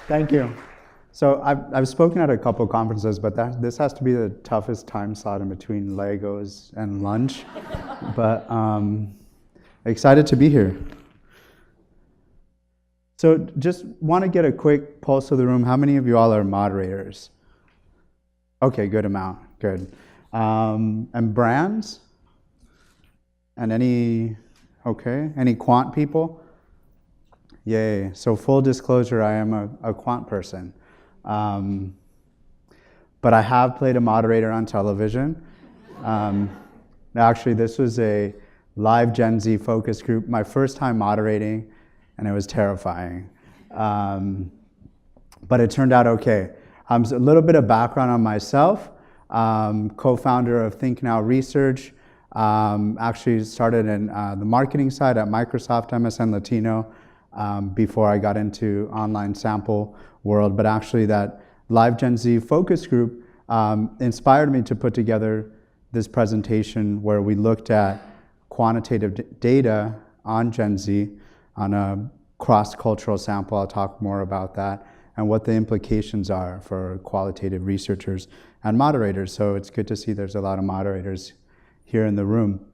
Thank you. So I've spoken at a couple conferences, but this has to be the toughest time slot in between Legos and lunch. But excited to be here. So just want to get a quick pulse of the room. How many of you all are moderators? Okay, good amount, good. And brands? And any quant people? Yay. So full disclosure, I am a quant person. But I have played a moderator on television. Actually, this was a live Gen Z focus group, my first time moderating, and it was terrifying. But it turned out okay. So a little bit of background on myself. Co-founder of ThinkNow Research. Actually started in the marketing side at Microsoft, MSN Latino, before I got into online sample world. But actually that live Gen Z focus group inspired me to put together this presentation where we looked at quantitative data on Gen Z on a cross-cultural sample. I'll talk more about that and what the implications are for qualitative researchers and moderators. So it's good to see there's a lot of moderators here in the room.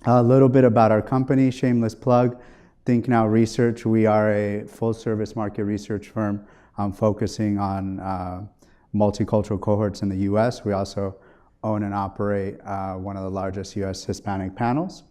A little bit about our company, shameless plug, ThinkNow Research. We are a full-service market research firm focusing on multicultural cohorts in the US. We also own and operate one of the largest US Hispanic panels.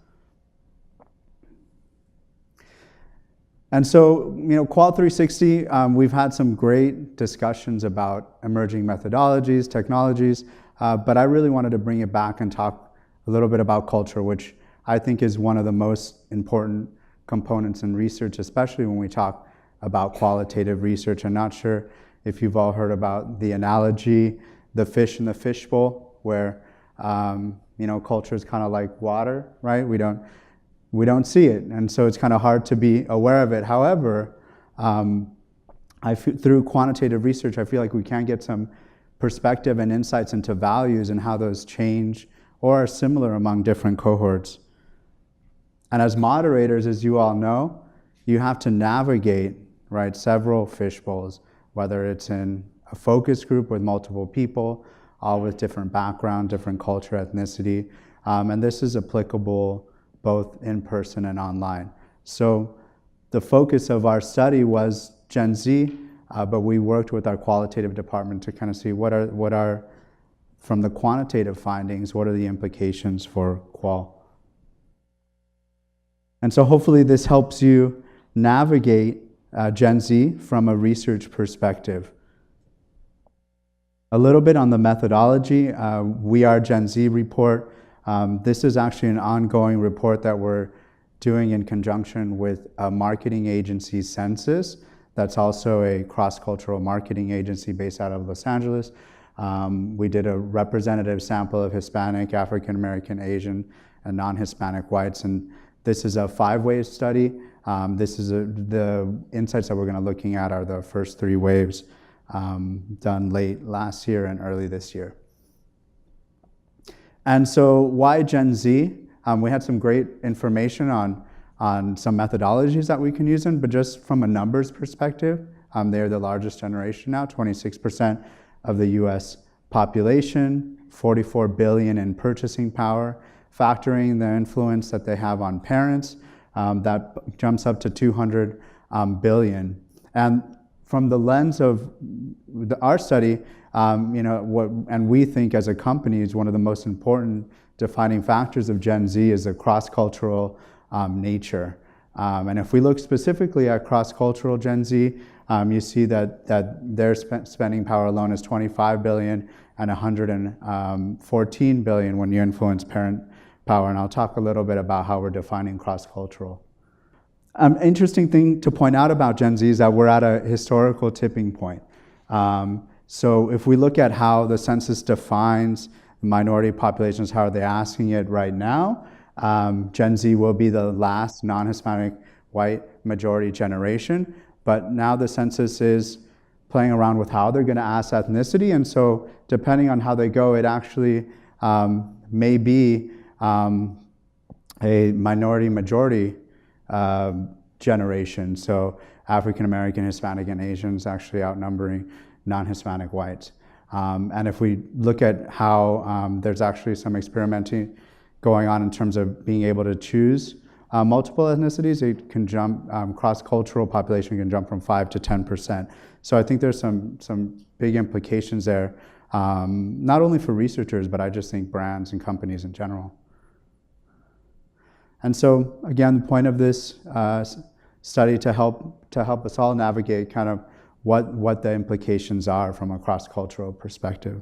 And so, Qual 360, we've had some great discussions about emerging methodologies, technologies, but I really wanted to bring it back and talk a little bit about culture, which I think is one of the most important components in research, especially when we talk about qualitative research. I'm not sure if you've all heard about the analogy, the fish in the fishbowl, where culture is kind of like water, right? We don't see it, and so it's kind of hard to be aware of it. However, through quantitative research, I feel like we can get some perspective and insights into values and how those change or are similar among different cohorts. And as moderators, as you all know, you have to navigate, right, several fishbowls, whether it's in a focus group with multiple people, all with different background, different culture, ethnicity, and this is applicable both in person and online. So the focus of our study was Gen Z, but we worked with our qualitative department to kind of see what are from the quantitative findings, what are the implications for qual. And so hopefully this helps you navigate Gen Z from a research perspective. A little bit on the methodology. We Are Gen Z report. This is actually an ongoing report that we're doing in conjunction with a marketing agency, Census, that's also a cross-cultural marketing agency based out of Los Angeles. We did a representative sample of Hispanic, African American, Asian, and non-Hispanic whites, and this is a 5-wave study. The insights that we're going to looking at are the first 3 waves done late last year and early this year. And so why Gen Z? We had some great information on some methodologies that we can use in, but just from a numbers perspective, they're the largest generation now, 26% of the US population, 44 billion in purchasing power, factoring the influence that they have on parents, that jumps up to 200 billion. And from the lens of our study, and we think as a company is one of the most important defining factors of Gen Z is the cross-cultural nature. And if we look specifically at cross-cultural Gen Z, you see that their spending power alone is 25 billion and 114 billion when you influence parent power. And I'll talk a little bit about how we're defining cross-cultural. Interesting thing to point out about Gen Z is that we're at a historical tipping point. So if we look at how the census defines minority populations, how are they asking it right now, Gen Z will be the last non-Hispanic white majority generation, but now the census is playing around with how they're going to ask ethnicity, and so depending on how they go, it actually may be a minority majority generation. So African American, Hispanic, and Asians actually outnumbering non-Hispanic whites. And if we look at how there's actually some experimenting going on in terms of being able to choose multiple ethnicities, it can jump, cross-cultural population can jump from 5 to 10%. So I think there's some big implications there, not only for researchers, but I just think brands and companies in general. And so again, the point of this study to help us all navigate kind of what the implications are from a cross-cultural perspective.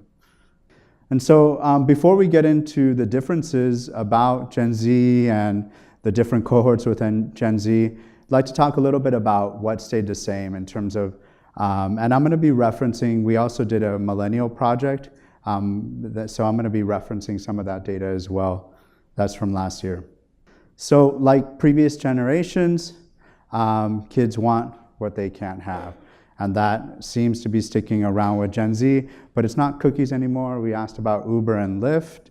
And so before we get into the differences about Gen Z and the different cohorts within Gen Z, I'd like to talk a little bit about what stayed the same in terms of, and I'm going to be referencing, we also did a millennial project, so I'm going to be referencing some of that data as well. That's from last year. So like previous generations, kids want what they can't have. And that seems to be sticking around with Gen Z, but it's not cookies anymore. We asked about Uber and Lyft.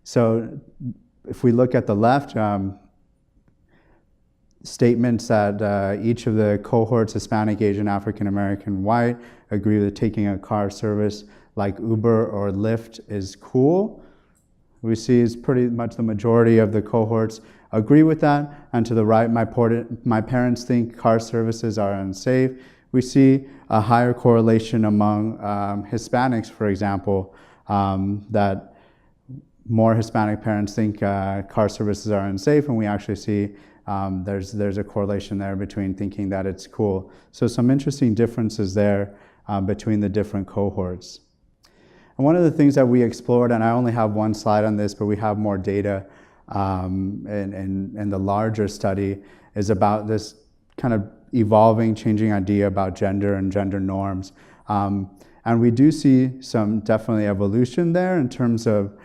So if we look at the left, statements that each of the cohorts, Hispanic, Asian, African American, white, agree that taking a car service like Uber or Lyft is cool. We see is pretty much the majority of the cohorts agree with that. And to the right, my parents think car services are unsafe. We see a higher correlation among Hispanics, for example, that more Hispanic parents think car services are unsafe, and we actually see there's a correlation there between thinking that it's cool. So some interesting differences there between the different cohorts. And one of the things that we explored, and I only have one slide on this, but we have more data in the larger study, is about this kind of evolving, changing idea about gender and gender norms. And we do see some definitely evolution there in terms of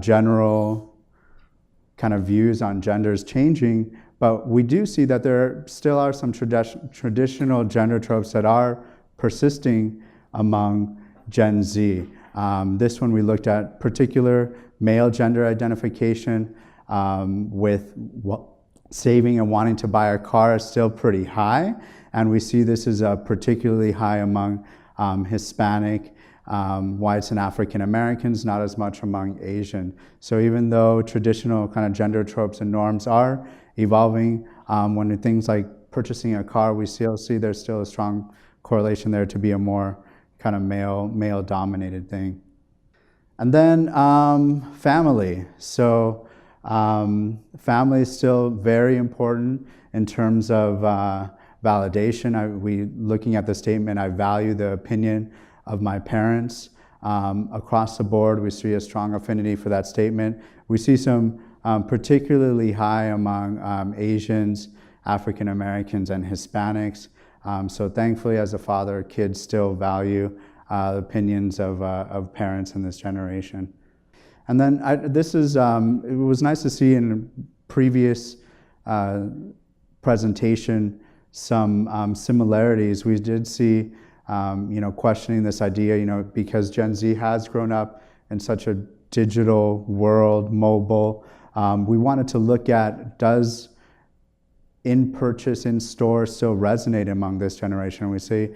general kind of views on genders changing, but we do see that there still are some traditional gender tropes that are persisting among Gen Z. This one we looked at particular male gender identification with saving and wanting to buy a car is still pretty high, and we see this is particularly high among Hispanic, whites and African Americans, not as much among Asian. So even though traditional kind of gender tropes and norms are evolving, when things like purchasing a car, we still see there's still a strong correlation there to be a more kind of male-dominated thing. And then family. So family is still very important in terms of validation. Looking at the statement, I value the opinion of my parents. Across the board, we see a strong affinity for that statement. We see some particularly high among Asians, African Americans, and Hispanics. So thankfully, as a father, kids still value the opinions of parents in this generation. And then it was nice to see in a previous presentation some similarities. We did see, questioning this idea, because Gen Z has grown up in such a digital world, mobile. We wanted to look at, does in-purchase, in-store still resonate among this generation? We see,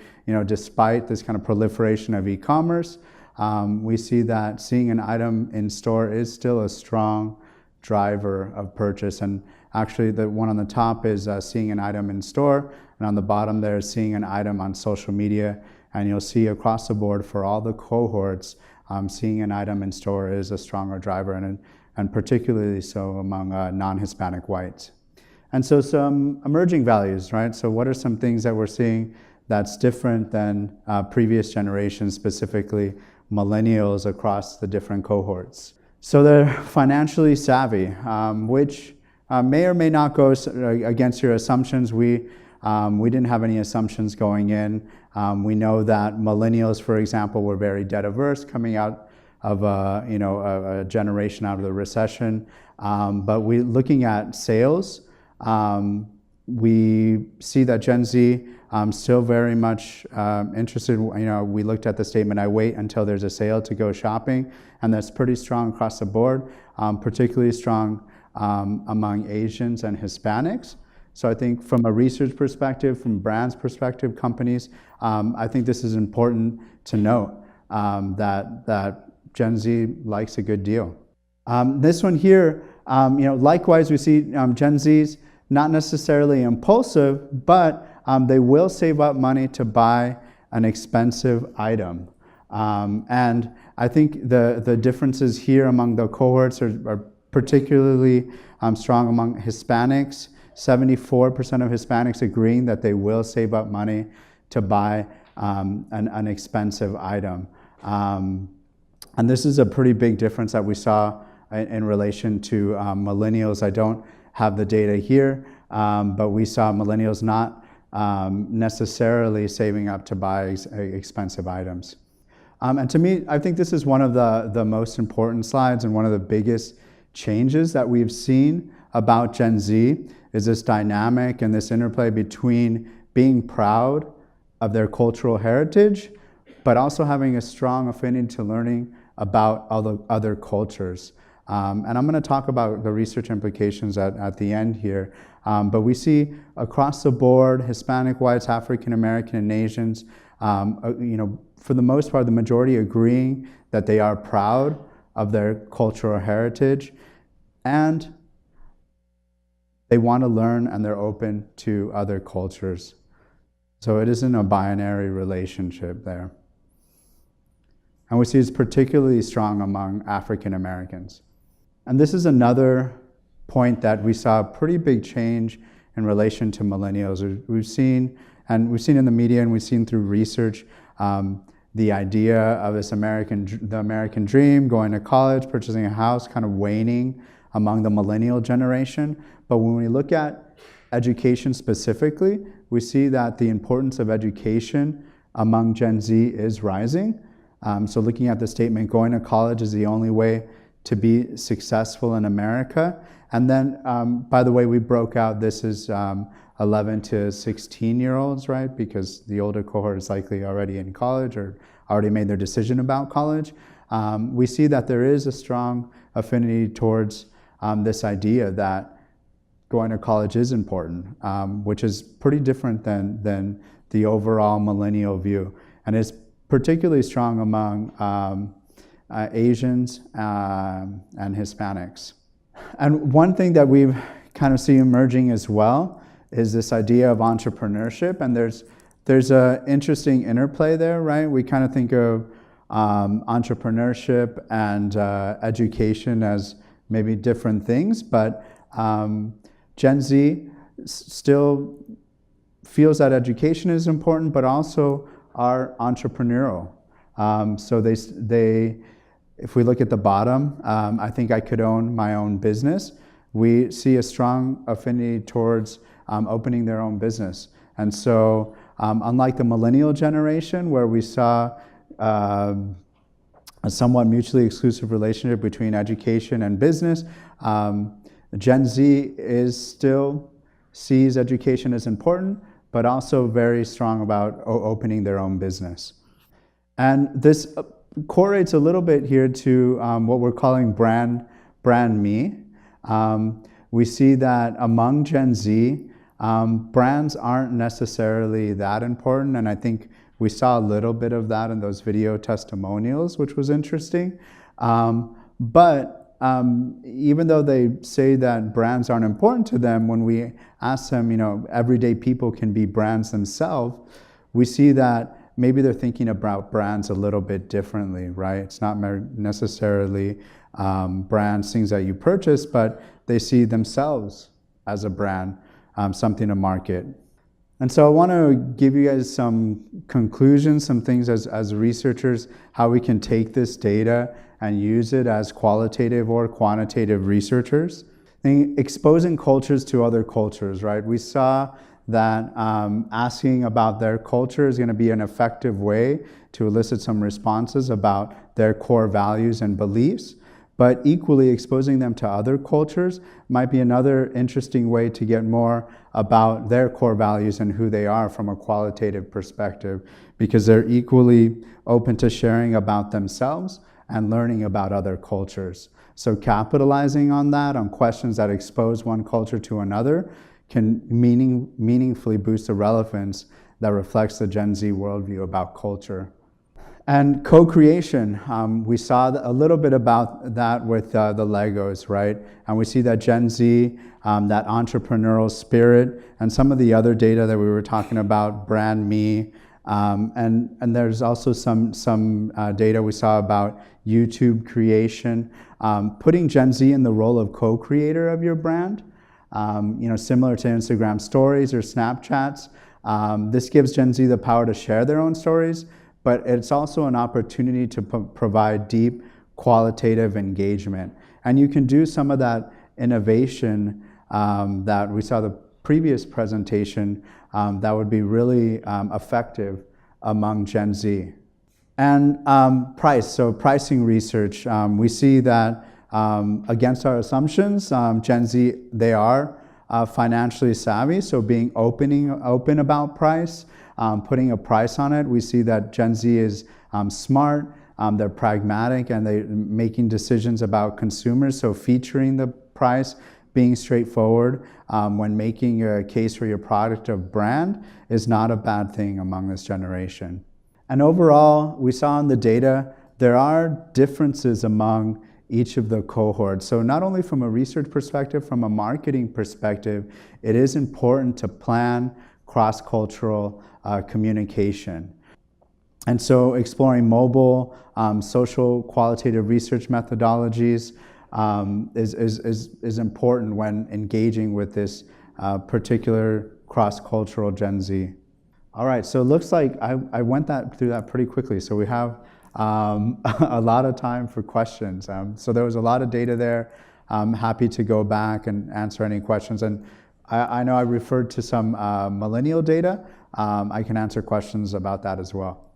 despite this kind of proliferation of e-commerce, we see that seeing an item in store is still a strong driver of purchase. And actually, the one on the top is seeing an item in store, and on the bottom there is seeing an item on social media. And you'll see across the board for all the cohorts, seeing an item in store is a stronger driver, and particularly so among non-Hispanic whites. And so some emerging values, right? So what are some things that we're seeing that's different than previous generations, specifically millennials across the different cohorts? So they're financially savvy, which may or may not go against your assumptions. We didn't have any assumptions going in. We know that millennials, for example, were very debt averse coming out of a generation out of the recession. But looking at sales, we see that Gen Z still very much interested. We looked at the statement, I wait until there's a sale to go shopping, and that's pretty strong across the board, particularly strong among Asians and Hispanics. So I think from a research perspective, from brands perspective, companies, I think this is important to note, that Gen Z likes a good deal. This one here, likewise we see Gen Zs not necessarily impulsive, but they will save up money to buy an expensive item. And I think the differences here among the cohorts are particularly strong among Hispanics. 74% of Hispanics agreeing that they will save up money to buy an expensive item. And this is a pretty big difference that we saw in relation to millennials. I don't have the data here, but we saw millennials not necessarily saving up to buy expensive items. And to me, I think this is one of the most important slides, and one of the biggest changes that we've seen about Gen Z is this dynamic and this interplay between being proud of their cultural heritage, but also having a strong affinity to learning about other cultures. And I'm going to talk about the research implications at the end here. But we see across the board, Hispanic, whites, African American, and Asians, for the most part, the majority agreeing that they are proud of their cultural heritage, and they want to learn, and they're open to other cultures. So it isn't a binary relationship there. And we see it's particularly strong among African Americans. And this is another point that we saw a pretty big change in relation to millennials. We've seen in the media, and we've seen through research, the idea of the American dream, going to college, purchasing a house, kind of waning among the millennial generation. But when we look at education specifically, we see that the importance of education among Gen Z is rising. So looking at the statement, going to college is the only way to be successful in America. And then, by the way, we broke out, this is 11 to 16-year-olds, right? Because the older cohort is likely already in college or already made their decision about college. We see that there is a strong affinity towards this idea that going to college is important, which is pretty different than the overall millennial view. And it's particularly strong among Asians and Hispanics. And one thing that we've kind of see emerging as well is this idea of entrepreneurship, and there's an interesting interplay there, right? We kind of think of entrepreneurship and education as maybe different things, but Gen Z still feels that education is important, but also are entrepreneurial. So they if we look at the bottom, I think I could own my own business. We see a strong affinity towards opening their own business. And so unlike the millennial generation, where we saw a somewhat mutually exclusive relationship between education and business, Gen Z still sees education as important, but also very strong about opening their own business. And this correlates a little bit here to what we're calling brand me. We see that among Gen Z, brands aren't necessarily that important, and I think we saw a little bit of that in those video testimonials, which was interesting. But even though they say that brands aren't important to them, when we ask them, everyday people can be brands themselves, we see that maybe they're thinking about brands a little bit differently, right? It's not necessarily brands, things that you purchase, but they see themselves as a brand, something to market. And so I want to give you guys some conclusions, some things as researchers, how we can take this data and use it as qualitative or quantitative researchers. Exposing cultures to other cultures, right? We saw that asking about their culture is going to be an effective way to elicit some responses about their core values and beliefs. But equally, exposing them to other cultures might be another interesting way to get more about their core values and who they are from a qualitative perspective, because they're equally open to sharing about themselves and learning about other cultures. So capitalizing on that, on questions that expose one culture to another, can meaningfully boost the relevance that reflects the Gen Z worldview about culture. And co-creation, we saw a little bit about that with the Legos, right? And we see that Gen Z, that entrepreneurial spirit, and some of the other data that we were talking about, brand me, and there's also some data we saw about YouTube creation, putting Gen Z in the role of co-creator of your brand, similar to Instagram stories or Snapchats. This gives Gen Z the power to share their own stories, but it's also an opportunity to provide deep qualitative engagement. And you can do some of that innovation that we saw the previous presentation that would be really effective among Gen Z. And price, so pricing research, we see that against our assumptions, Gen Z, they are financially savvy, so being open about price, putting a price on it. We see that Gen Z is smart, they're pragmatic, and they're making decisions about consumers, so featuring the price, being straightforward when making a case for your product or brand is not a bad thing among this generation. And overall, we saw in the data, there are differences among each of the cohorts. So not only from a research perspective, from a marketing perspective, it is important to plan cross-cultural communication. And so exploring mobile, social qualitative research methodologies is important when engaging with this particular cross-cultural Gen Z. All right, so it looks like I went through that pretty quickly. So we have a lot of time for questions. So there was a lot of data there. I'm happy to go back and answer any questions. And I know I referred to some millennial data. I can answer questions about that as well.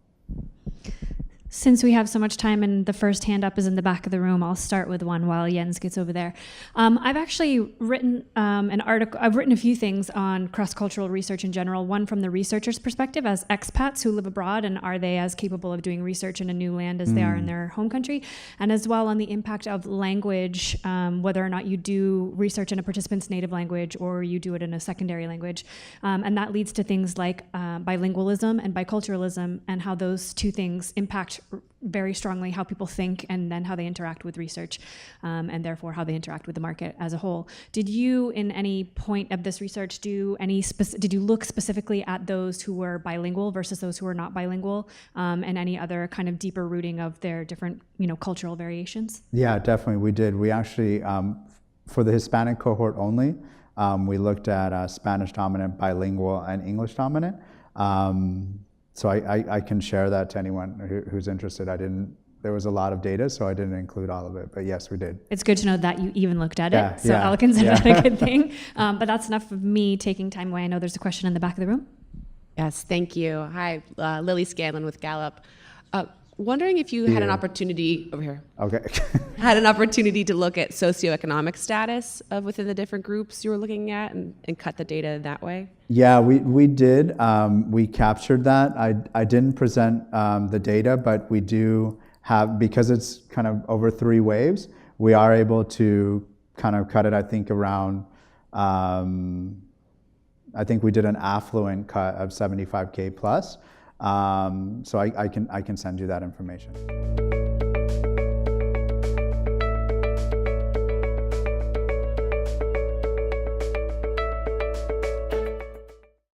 Since we have so much time and the first hand up is in the back of the room, I'll start with one while Jens gets over there. I've actually written an article. I've written a few things on cross-cultural research in general. One from the researcher's perspective as expats who live abroad, and are they as capable of doing research in a new land as they are in their home country, and as well on the impact of language, whether or not you do research in a participant's native language or you do it in a secondary language. And that leads to things like bilingualism and biculturalism, and how those two things impact very strongly how people think and then how they interact with research, and therefore how they interact with the market as a whole. Did you, in any point of this research, did you look specifically at those who were bilingual versus those who were not bilingual, and any other kind of deeper rooting of their different, cultural variations? Yeah, definitely, we did. We actually, for the Hispanic cohort only, we looked at Spanish dominant, bilingual, and English dominant. So I can share that to anyone who's interested. There was a lot of data, so I didn't include all of it, but yes, we did. It's good to know that you even looked at it, so I'll consider that a good thing. But that's enough of me taking time away. I know there's a question in the back of the room. Yes, thank you. Hi, Lily Scanlon with Gallup. Wondering if you had an opportunity over here. Okay. Had an opportunity to look at socioeconomic status of within the different groups you were looking at and cut the data that way? Yeah, we did. We captured that. I didn't present the data, but we do have, because it's kind of over 3 waves, we are able to kind of cut it, I think, around, I think we did an affluent cut of 75K plus. So I can send you that information.